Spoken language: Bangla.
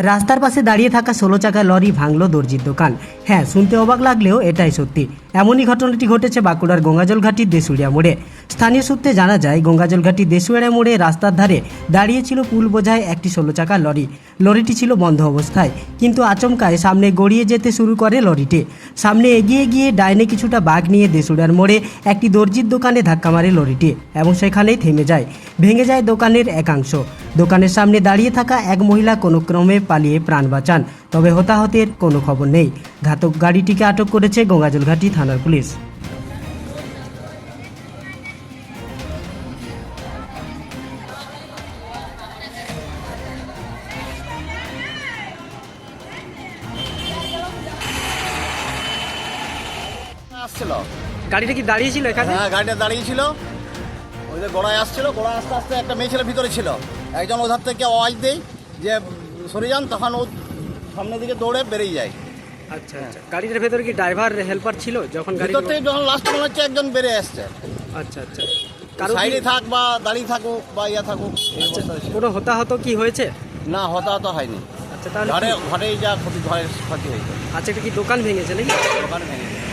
রাস্তার পাশে দাঁড়িয়ে থাকা 16 চাকা লরি ভাঙল দর্জির দোকান। হ্যাঁ, শুনতে অবাক লাগলেও এটাই সত্যি। এমনই ঘটনাটি ঘটেছে বাঁকুড়ার গঙ্গাজলঘাটির দেশুড়িয়া মোড়ে। স্থানীয় সূত্রে জানা যায়, গঙ্গাজলঘাটির দেশুড়িয়া মোড়ে রাস্তার ধারে দাঁড়িয়েছিল পুল বোঝায় একটি 16 চাকা লরি। লরিটি ছিল বন্ধ অবস্থায়, কিন্তু আচমকায় সামনে গড়িয়ে যেতে শুরু করে লরিটি। সামনে এগিয়ে গিয়ে ডাইনে কিছুটা বাঁক নিয়ে দেশুড়িয়ার মোড়ে একটি দর্জির দোকানে ধাক্কা মারে লরিটি এবং সেখানেই থেমে যায়। ভেঙে যায় দোকানের একাংশ। দোকানের সামনে দাঁড়িয়ে থাকা এক মহিলা কোনো ক্রমে পালিয়ে প্রাণ বাঁচান, তবে হতাহতের কোনো খবর নেই। ঘাতক গাড়িটিকে আটক করেছে গঙ্গাজলঘাটি থানার পুলিশ। আসছিল। গাড়িটা কি দাঁড়িয়েছিল এখানে? হ্যাঁ, গাড়িটা দাঁড়িয়েছিল। ওই যে গোড়ায় আসছিল, গোড়া আস্তে আস্তে একটা মেয়ে ছেলে ভিতরে ছিল। একজন ওধার থেকে আওয়াজ দেয় যে সরে যান, তখন ও সামনের দিকে দৌড়ে বেরিয়ে যায়। আচ্ছা আচ্ছা, গাড়িটার ভেতরে কি ড্রাইভার হেল্পার ছিল যখন গাড়ি? ভিতর থেকে যখন লাস্ট মনে হচ্ছে একজন বেরিয়ে আসছে। আচ্ছা আচ্ছা, সাইডে থাক বা দাঁড়িয়ে থাকুক বা ইয়া থাকুক, এই অবস্থা ছিল। কোনো হতাহত কি হয়েছে? না, হতাহত হয়নি। আচ্ছা, তাহলে ঘরেই যা ক্ষতি, ঘরের ক্ষতি হয়েছে। আচ্ছা, এটা কি দোকান ভেঙেছে নাকি? দোকান ভেঙে গেছে।